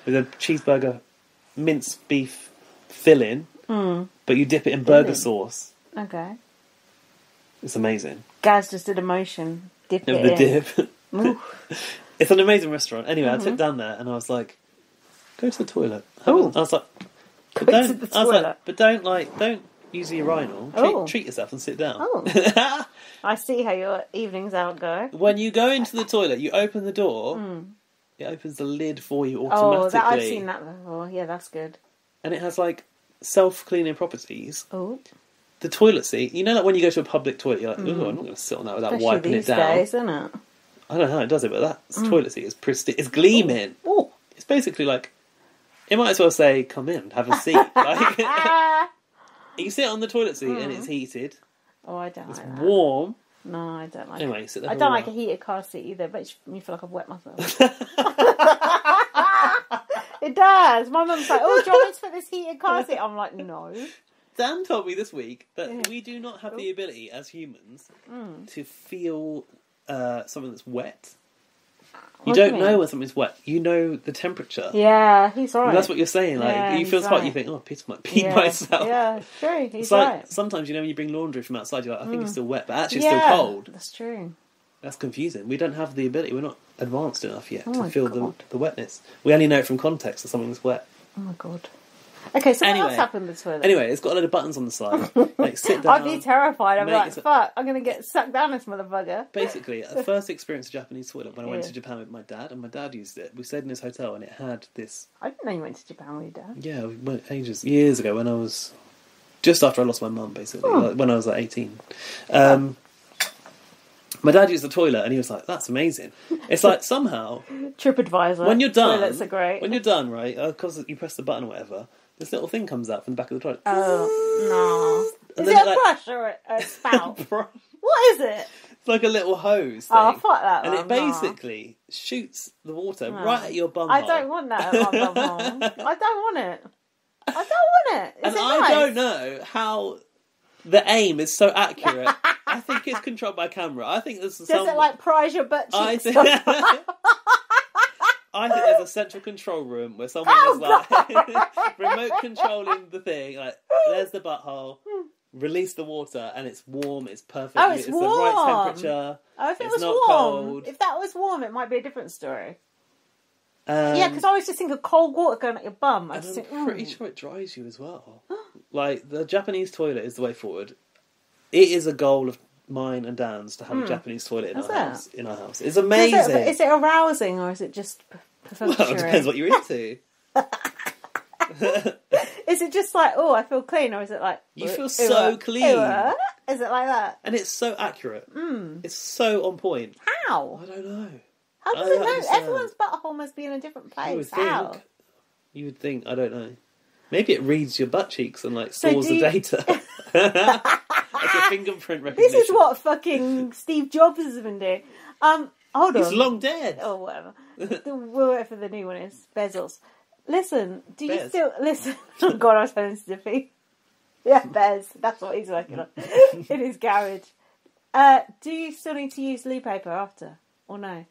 with a cheeseburger minced beef filling, but you dip it in burger sauce. Okay. It's amazing. Gaz just did a motion. Dip it The in. dip. It's an amazing restaurant. Anyway, I took down there and I was like, go to the toilet. I was like, Go to the toilet. but don't use the urinal. Treat yourself and sit down. Oh. I see how your evenings out go. When you go into the toilet, you open the door. It opens the lid for you automatically. Oh, I've seen that before. Yeah, that's good. And it has like self-cleaning properties. Oh. The toilet seat, you know, like when you go to a public toilet, you're like, ooh, I'm not going to sit on that without Especially wiping these it down. days, isn't it? I don't know how it does it, but that toilet seat is pristine. It's gleaming. Oh. It's basically like, it might as well say, come in, have a seat. Like, you sit on the toilet seat and it's heated. Oh, I don't like that. It's warm. No, I don't like Anyway, it. sit there I for don't a like a while. heated car seat either, but it makes me feel like I've wet myself. It does. My mum's like, oh, do you want me to put this heated car seat? I'm like, no. Dan told me this week that we do not have the ability as humans to feel something that's wet. You don't know when something's wet. You know the temperature. Yeah, he's right. And that's what you're saying. Like you feel hot, you think, oh, I might pee myself. Yeah, true. He's it's like, right. sometimes, you know, when you bring laundry from outside, you're like, I think it's still wet, but actually it's still cold. That's true. That's confusing. We don't have the ability. We're not advanced enough yet to feel the wetness. We only know it from context that something's wet. Oh my god. Okay, so what else happened in the toilet? Anyway, it's got a load of buttons on the side. Like, sit down. I'd be terrified. I'm like, fuck, I'm going to get sucked down this motherfucker. Basically, the first experience of Japanese toilet when I went to Japan with my dad, and my dad used it. We stayed in his hotel, and it had this... I didn't know you went to Japan with your dad. Yeah, we went years ago when I was... Just after I lost my mum, basically, like, when I was like 18. My dad used the toilet, and he was like, that's amazing. It's like, somehow... TripAdvisor. When you're done... Toilets are great. When you're done, right, because you press the button or whatever, this little thing comes out from the back of the toilet. Oh, no. And is it a brush or a spout? What is it? It's like a little hose thing. Oh, fuck that. And it basically shoots the water right at your bum hole. I don't want that at my bum hole. I don't want it. I don't want it. Is it nice? I don't know how the aim is so accurate. I think it's controlled by camera. I think this is Does it like prise your butt cheeks? I think there's a central control room where someone is like remote controlling the thing. Like, there's the butthole. Release the water, and it's warm. It's perfect. Oh, it's warm. The right temperature. Oh, if it it's was not warm, cold. if that was warm, it might be a different story. Yeah, because I always just think of cold water going at your bum. I just think, I'm pretty sure it dries you as well. Like, the Japanese toilet is the way forward. It is a goal of mine and Dan's to have a Japanese toilet in our house. It's amazing. Is it arousing or is it just well, it depends what you're into. Is it just like, oh, I feel clean, or is it like you feel so clean? Is it like that? And it's so accurate. It's so on point. How? I don't know. How does it know? Everyone's butthole must be in a different place. How? You would think. I don't know. Maybe it reads your butt cheeks and like stores the data. Like a fingerprint recognition. This is what fucking Steve Jobs has been doing. Hold on. He's long dead. Oh, whatever. Whatever the new one is. Bezos. Listen, do you still... Listen. Oh, God, I was spelling Stiffy. Yeah, Bez. That's what he's working on. In his garage. Do you still need to use loo paper after? Or no?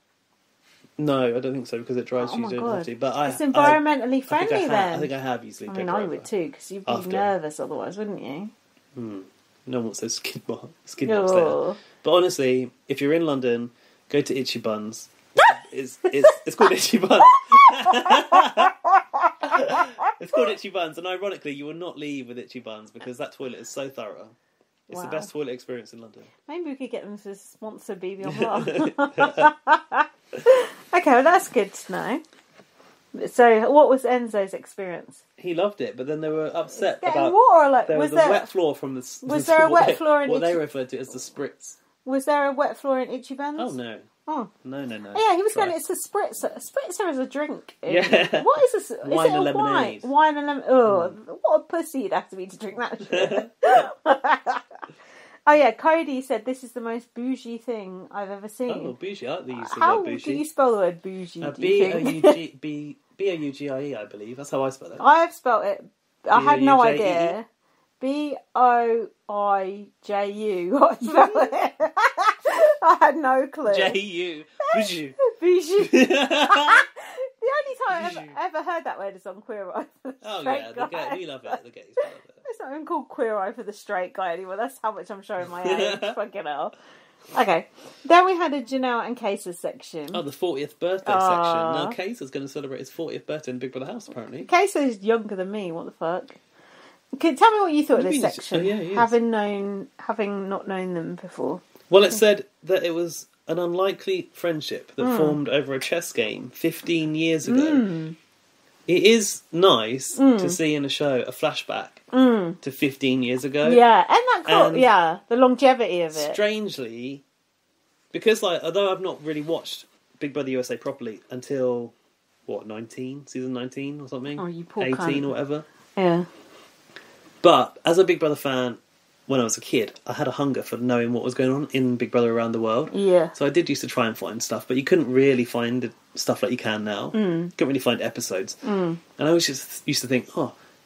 No, I don't think so, because it dries you. You don't have to. But it's environmentally friendly then. I think I have used loo paper. I mean, I would too, because you'd be nervous otherwise, wouldn't you? No one wants those skid marks later. But honestly, if you're in London, go to Itchy Buns. It's called Itchy Buns. It's called Itchy Buns, and ironically, you will not leave with Itchy Buns because that toilet is so thorough. It's the best toilet experience in London. Maybe we could get them to sponsor BB on Okay, well, that's good to know. So, what was Enzo's experience? He loved it, but then they were upset about water. Like, there was a wet floor from the. Was there a wet floor in what they referred to as the spritz? Was there a wet floor in Itchy Buns? Oh no. Oh no! Oh, yeah, he was saying it's a spritzer. A spritzer is a drink. Yeah. What is this? Is wine it and lemonade. Wine and lemon. Oh, what a pussy you'd have to be to drink that shit. Oh yeah, Cody said this is the most bougie thing I've ever seen. Oh, bougie! I like the use of How bougie. do you spell the word bougie? B-O-U-G-I-E, I believe. That's how I spell it. I have spelled it. I had no idea. B-O-I-J-U. I spelled it. I had no clue. J-U. Bougie. Bougie. The only I ever heard that word is on Queer Eye for the straight guy. We love it. The gays love it. It's not even called Queer Eye for the straight guy anymore. That's how much I'm showing my age. Fucking hell. Okay. Then we had a Janelle and Kaysar section. Oh, the 40th birthday section. Now Kaysar's going to celebrate his 40th birthday in Big Brother House, apparently. Kaysar is younger than me. What the fuck? Tell me what you thought of this section, having not known them before. Well, it said that it was an unlikely friendship that formed over a chess game 15 years ago. It is nice to see in a show a flashback to 15 years ago. Yeah, and that cool, the longevity of it. Strangely, because although I've not really watched Big Brother USA properly until, season 19 or something? Oh, you poor 18 cunt. or whatever. Yeah. But as a Big Brother fan, when I was a kid, I had a hunger for knowing what was going on in Big Brother around the world. Yeah. So I did used to try and find stuff, but you couldn't really find stuff like you can now. Couldn't really find episodes. And I always just used to think,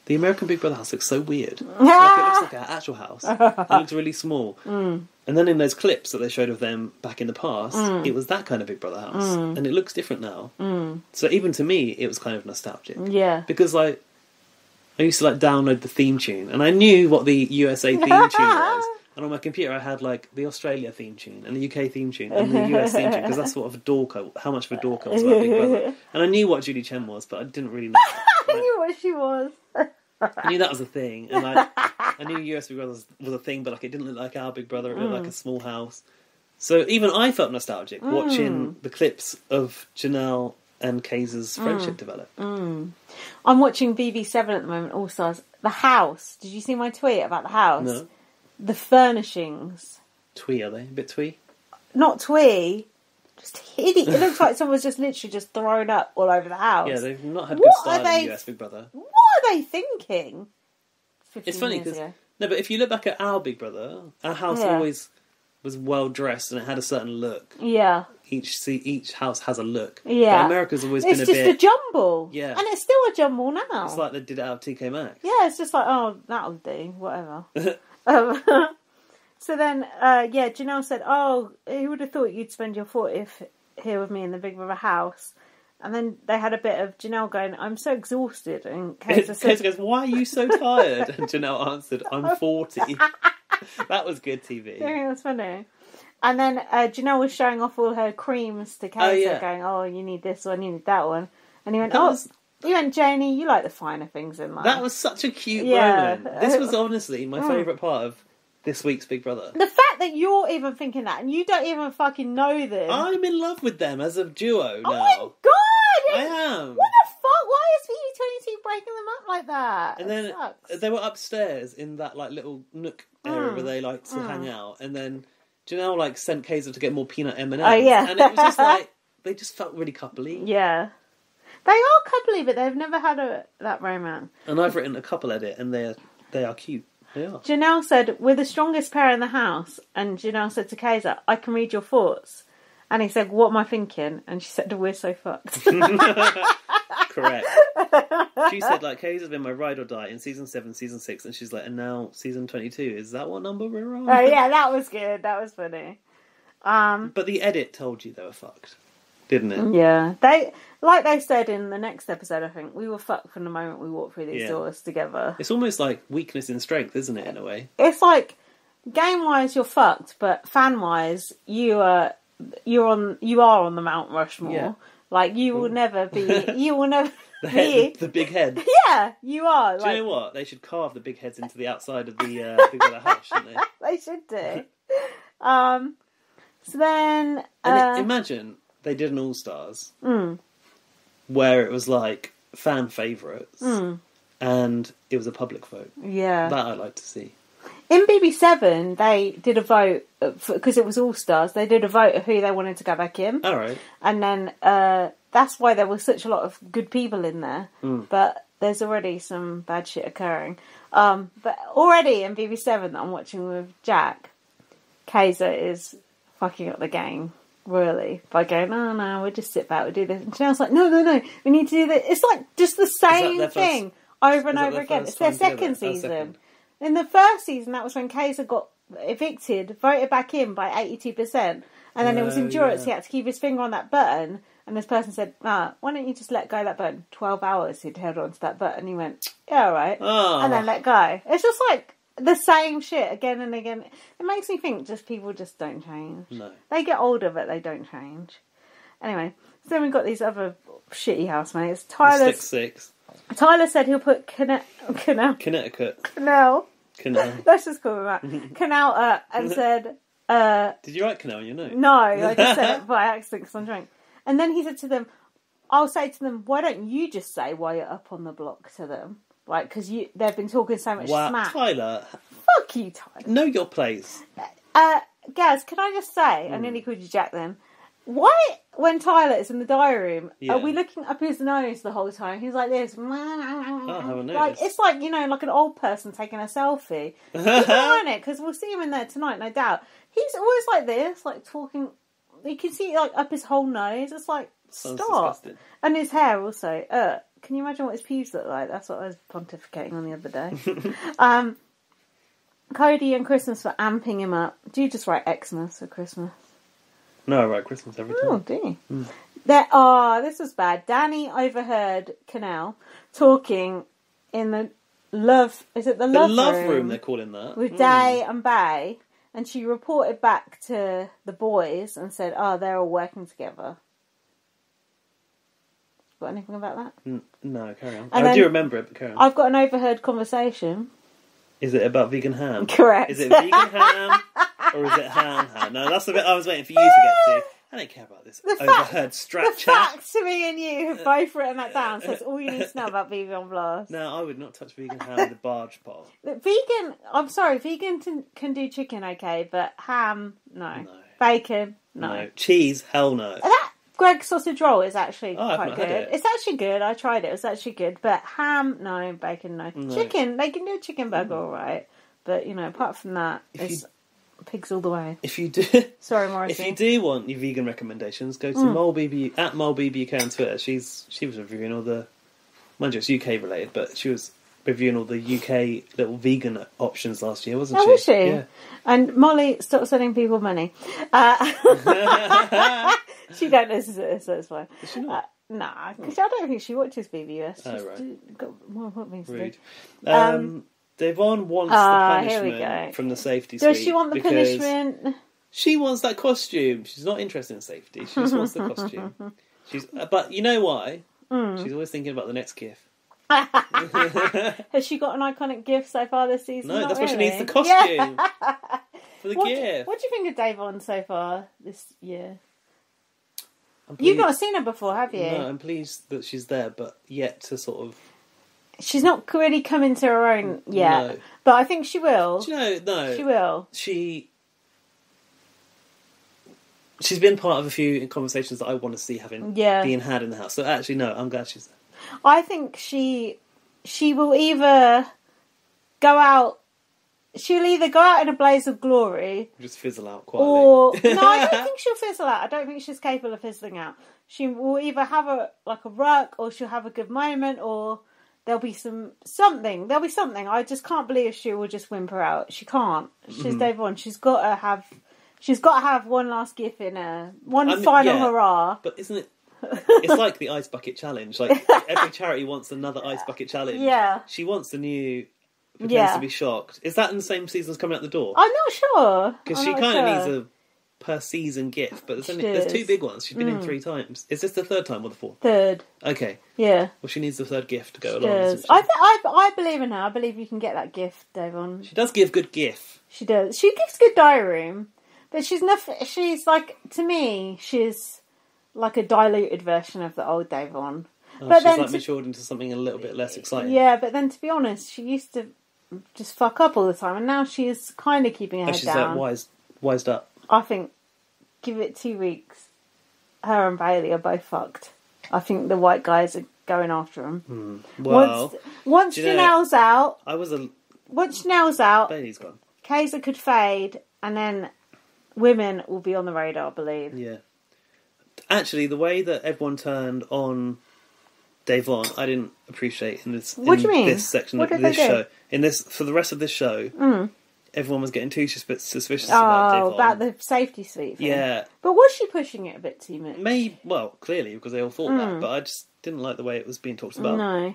the American Big Brother house looks so weird. It looks like our actual house. It looks really small. And then in those clips that they showed of them back in the past, it was that kind of Big Brother house. And it looks different now. So even to me, it was kind of nostalgic. Yeah. Because I used to download the theme tune, and I knew what the USA theme tune was. And on my computer, I had the Australia theme tune, and the UK theme tune, and the US theme tune, because that's sort of how much of a dork I was about Big Brother. And I knew what Julie Chen was, but I didn't really know. I knew what she was. I knew that was a thing, and I knew US Big Brother was a thing, but it didn't look like our Big Brother. It looked like a small house. So even I felt nostalgic watching the clips of Janelle and Kaysar's friendship develop. I'm watching BB7 at the moment, All Stars. The house. Did you see my tweet about the house? No. The furnishings. Twee, are they? A bit twee? Not twee. Just hideous. It looks like someone's just literally just thrown up all over the house. Yeah, they've not had good style in US Big Brother. What are they thinking? It's funny because... No, but if you look back at our Big Brother, our house always was well dressed and it had a certain look. Yeah. Each house has a look. Yeah. But America's always been a bit... It's just a jumble. Yeah. And it's still a jumble now. It's like they did it out of TK Maxx. Yeah, it's just that'll do, whatever. So then, Janelle said, who would have thought you'd spend your 40th here with me in the Big Brother house? And then they had a bit of Janelle going, I'm so exhausted. And Kaysar goes, why are you so tired? And Janelle answered, I'm 40. That was good TV. Yeah, it was funny. And then Janelle was showing off all her creams to Kaysar, going, you need this one, you need that one. And he went, Janie, you like the finer things in life. That was such a cute moment. This was honestly my favourite part of this week's Big Brother. The fact that you're even thinking that and you don't even fucking know them. I'm in love with them as a duo now. Oh my god! I am. What the fuck? Why is BB22 breaking them up like that? And then they were upstairs in that little nook area where they like to hang out. And then Janelle sent Kaysar to get more peanut M&Ms. Oh yeah. And it was just they just felt really coupley. Yeah. They are coupley, but they've never had that romance. And I've written a couple edit, and they are cute. They are. Janelle said, we're the strongest pair in the house. And Janelle said to Kaysar, I can read your thoughts. And he said, what am I thinking? And she said, we're so fucked. Correct. She said, Kaysar's been my ride or die in season 7, season 6. And she's and now season 22. Is that what number we're on? Oh, yeah, that was good. That was funny. But the edit told you they were fucked, didn't it? Yeah. They said in the next episode, I think, we were fucked from the moment we walked through these doors together. It's almost like weakness in strength, isn't it, in a way? It's like, game-wise, you're fucked, but fan-wise, you are on the Mount Rushmore. Yeah. You will never be... The big head. Yeah, you are. Do you know what? They should carve the big heads into the outside of the Big Brother house, shouldn't they? They should do. So then... imagine they did an All-Stars where it was fan favourites and it was a public vote. Yeah. That I'd like to see. In BB7, they did a vote, because it was All-Stars, they did a vote of who they wanted to go back in. All right. And then that's why there was such a lot of good people in there. But there's already some bad shit occurring. But already in BB7 that I'm watching with Jack, Kaysar is fucking up the game, really, by going, no, we'll just sit back, we'll do this. And Janelle's like, no, we need to do this. It's just the same thing over and over again. It's their second season. In the first season, that was when Kaysar got evicted, voted back in by 82%, and then it was endurance. He had to keep his finger on that button And this person said, why don't you just let go of that button? 12 hours he'd held on to that button. And he went, yeah, all right. Oh. And then let go. It's just like the same shit again and again. It makes me think people just don't change. No. They get older, but they don't change. Anyway, so then we've got these other shitty housemates. Six. Tyler said he'll put Connecticut. Canal. Let's just call him that. Canal and said... Did you write canal in your note? No, I just said it by accident because I'm drunk. And then he said to them, I'll say to them, why don't you just say why you're up on the block to them? Like, because they've been talking so much smack. Tyler. Fuck you, Tyler. Know your place. Gaz, can I just say, I nearly called you Jack then. Why, when Tyler is in the diary room, are we looking up his nose the whole time? He's like this. I haven't noticed. Like, it's like, like an old person taking a selfie. Keep an eye on it, because we'll see him in there tonight, no doubt. He's always like this, like talking. You can see like up his whole nose. It's like, Sounds stop. disgusting. And his hair also. Can you imagine what his pubes look like? That's what I was pontificating on the other day. Cody and Christmas were amping him up. Do you just write Xmas for Christmas? No, I write Christmas every time. Oh, do you? This was bad. Danny overheard Canal talking in the love... Is it the love room? They're calling that. With Day and Bay. And she reported back to the boys and said, they're all working together. Got anything about that? No, carry on. And I do remember it, but carry on. I've got an overheard conversation. Is it about vegan ham? Correct. Is it vegan ham or is it ham? No, that's the bit I was waiting for you to get to. I don't care about this overheard strat chat. The fact to me and you have both written that down, so that's all you need to know about BB22. No, I would not touch vegan ham in the barge pot. Vegan, I'm sorry, vegan can do chicken okay, but ham, no. Bacon, no. Cheese, hell no. That Greg's sausage roll is actually quite good. It. It's actually good. I tried it. It was actually good. But ham, no. Bacon, no. Chicken, they can do a chicken burger all right. But, apart from that, it's pigs all the way. If you do... Sorry, Morrissey. If you do want your vegan recommendations, go to MolBB, at MolBBUK on Twitter. She was reviewing all the... Mind you, it's UK related, but she was reviewing all the UK little vegan options last year, wasn't she? Oh, was she? Yeah. And Molly, stop sending people money. She don't listen to this, that's fine. Does she not? Nah, because I don't think she watches BBUS. Oh, right. Got more important things to do. Devon wants the punishment from the safety suite. Does she want the punishment? She wants that costume. She's not interested in safety. She just wants the costume. But you know why? She's always thinking about the next gift. Has she got an iconic gift so far this season? No, Not that's really. what she needs, the costume. For the gift. What do you think of Davon so far this year? You've not seen her before, have you? No, I'm pleased that she's there, but yet to sort of... She's not really come into her own yet. No. But I think she will. Do you know, no. She will. She's been part of a few conversations that I want to see being had in the house. So actually, no, I'm glad she's there. I think she will either go out... She'll either go out in a blaze of glory... Just fizzle out quietly. Or... No, I don't think she'll fizzle out. I don't think she's capable of fizzling out. She will either have a ruck, or she'll have a good moment, or there'll be something. There'll be something. I just can't believe she will just whimper out. She can't. She's Devon. She's got to have one last gift in her. Final hurrah. But isn't it... It's like the ice bucket challenge. Like, every charity wants another ice bucket challenge. Yeah. She wants the new... Pretends to be shocked. Is that in the same season as Coming Out the Door? I'm not sure. Because she kind of needs a per season gift, but there's two big ones. She's been in 3 times. Is this the 3rd time or the 4th? 3rd. Okay. Yeah. Well, she needs the 3rd gift to go along. Does. I believe in her. I believe you can get that gift, Devon. She does give good gift. She does. She gives good diary room, but she's nothing. She's like, to me, she's like a diluted version of the old Devon. Oh, but she's then like matured into something a little bit less exciting. Yeah, but then to be honest, she used to just fuck up all the time, and now she is kind of keeping her head down. She's like wised up. I think, give it 2 weeks, her and Bailey are both fucked. I think the white guys are going after them. Well, once Janelle's out, once Janelle's out, Bailey's gone. Kaysar could fade, and then women will be on the radar, I believe. Yeah. Actually, the way that everyone turned on Devon, I didn't appreciate in this. What do you mean? This section of this show, for the rest of this show, everyone was getting too suspicious about Devon. About the safety suite thing. Yeah. But was she pushing it a bit too much? Well, clearly, because they all thought that, but I just didn't like the way it was being talked about. No.